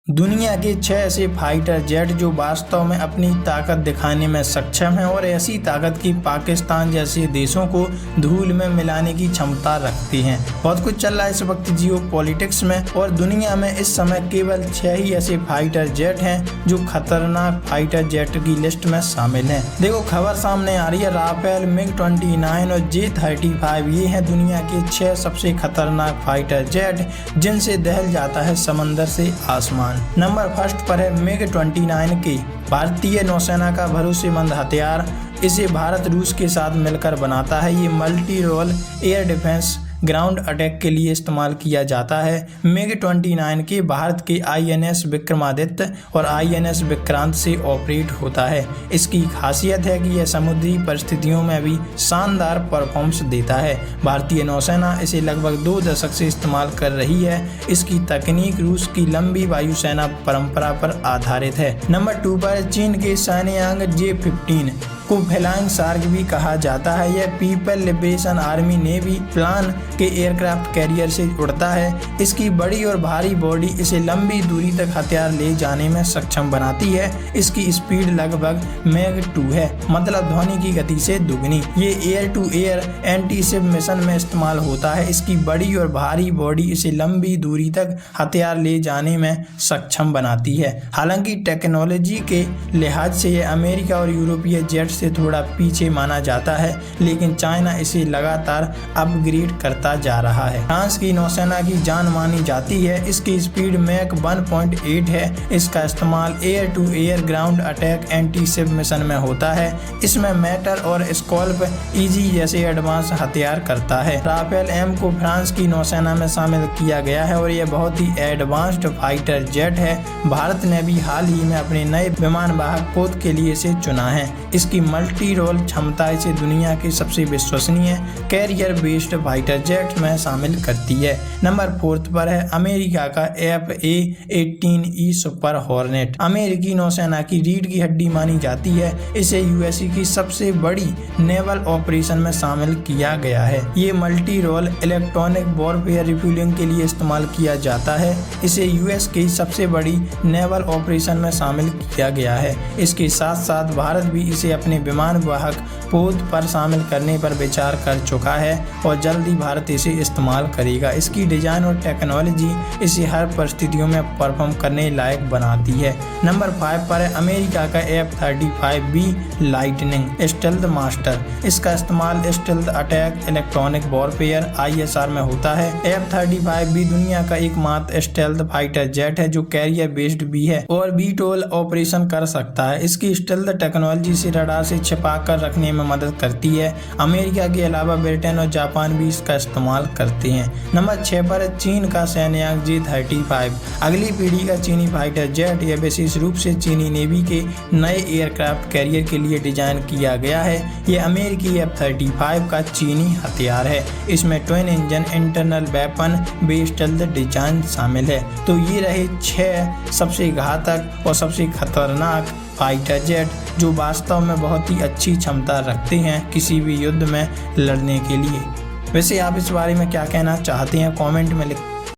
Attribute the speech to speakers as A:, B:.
A: दुनिया के 6 ऐसे फाइटर जेट जो वास्तव में अपनी ताकत दिखाने में सक्षम हैं और ऐसी ताकत की पाकिस्तान जैसे देशों को धूल में मिलाने की क्षमता रखती हैं। बहुत कुछ चल रहा है इस वक्त जियो पॉलिटिक्स में और दुनिया में इस समय केवल 6 ही ऐसे फाइटर जेट हैं जो खतरनाक फाइटर जेट की लिस्ट में शामिल हैं। देखो खबर सामने आ रही है, राफेल, मिग-29 और J-35 ये हैं दुनिया के 6 सबसे खतरनाक फाइटर जेट जिनसे दहल जाता है समंदर से आसमान। नंबर फर्स्ट पर है मिग-29 की भारतीय नौसेना का भरोसेमंद हथियार। इसे भारत रूस के साथ मिलकर बनाता है। ये multi role air defence ground attack के लिए इस्तेमाल किया जाता है। मिग-29 के भारत के INS विक्रमादित्य और INS विक्रांत से ऑपरेट होता है। इसकी खासियत है कि यह समुद्री परिस्थितियों में भी शानदार परफॉर्मेंस देता है। भारतीय नौसेना इसे लगभग 2 दशक से इस्तेमाल कर रही है। इसकी तकनीक रूस की लंबी वायुसेना परंपरा पर आधारित है। नंबर 2 पर चीन के शानयांग J-15 को फ्लाइंग शार्क भी कहा जाता है। यह people liberation army navy plan के एयरक्राफ्ट कैरियर से उड़ता है। इसकी बड़ी और भारी बॉडी इसे लंबी दूरी तक हथियार ले जाने में सक्षम बनाती है। इसकी स्पीड लगभग मैग 2 है, मतलब ध्वनि की गति से दुगनी। ये air to air anti ship mission में इस्तेमाल होता है। इसकी बड़ी और भारी बॉडी इसे लंबी दूरी तक हथियार ले जाने में सक्षम बनाती है। हालांकि टेक्नोलॉजी के लिहाज से यह अमेरिका और यूरोपीय जेट से थोड़ा पीछे माना जाता है, लेकिन चाइना इसे लगातार अपग्रेड करता जा रहा है। फ्रांस की नौसेना की जान मानी जाती है। इसकी स्पीड मैक 1.8 है। इसका इस्तेमाल air to air ground attack anti ship mission में होता है। इसमें मेटल और स्कॉल्प ईजी जैसे एडवांस हथियार करता है। राफेल M को फ्रांस की नौसेना में शामिल किया गया है और यह बहुत ही एडवांस्ड फाइटर जेट है। भारत ने भी हाल ही में अपने नए विमान वाहक पोत के लिए इसे चुना है। इसकी मल्टी रोल क्षमता इसे दुनिया की सबसे विश्वसनीय कैरियर बेस्ड फाइटर जेट में शामिल करती है। नंबर 4 पर है अमेरिका का FA-18E सुपर हॉर्नेट। अमेरिकी नौसेना की रीढ़ की हड्डी मानी जाती है। इसे USA की सबसे बड़ी नेवल ऑपरेशन में शामिल किया गया है। ये multi role electronic warfare refuelling के लिए इस्तेमाल किया जाता है। इसे US की सबसे बड़ी नेवल ऑपरेशन में शामिल किया गया है। इसके साथ साथ भारत भी इसे अपने विमान वाहक पोत पर शामिल करने पर विचार कर चुका है और जल्द ही भारत इसे इस्तेमाल करेगा। इसकी डिजाइन और टेक्नोलॉजी इसे हर परिस्थितियों में परफॉर्म करने लायक बनाती है। नंबर 5 पर है अमेरिका का F-35B लाइटनिंग स्टेल्थ मास्टर। इसका इस्तेमाल stealth attack electronic warfare ISR में होता है। F-35B दुनिया का एकमात्र स्टेल्थ फाइटर जेट है जो कैरियर बेस्ड भी है और VTOL ऑपरेशन कर सकता है। इसकी स्टेल्थ टेक्नोलॉजी से रडार से छिपा कर रखने में मदद करती है। अमेरिका के अलावा ब्रिटेन और जापान भी इसका इस्तेमाल करते हैं। नंबर 6 पर चीन का शानयांग J-35 अगली पीढ़ी का चीनी फाइटर जेट। यह विशेष रूप से चीनी नेवी के नए एयरक्राफ्ट कैरियर के लिए डिजाइन किया गया है। यह अमेरिकी F-35 का चीनी हथियार है। इसमें twin engine internal weapon based design शामिल है। तो ये रहे 6 सबसे घातक और सबसे खतरनाक फाइटर जेट जो वास्तव में बहुत ही अच्छी क्षमता रखते हैं किसी भी युद्ध में लड़ने के लिए। वैसे आप इस बारे में क्या कहना चाहते हैं कमेंट में लिख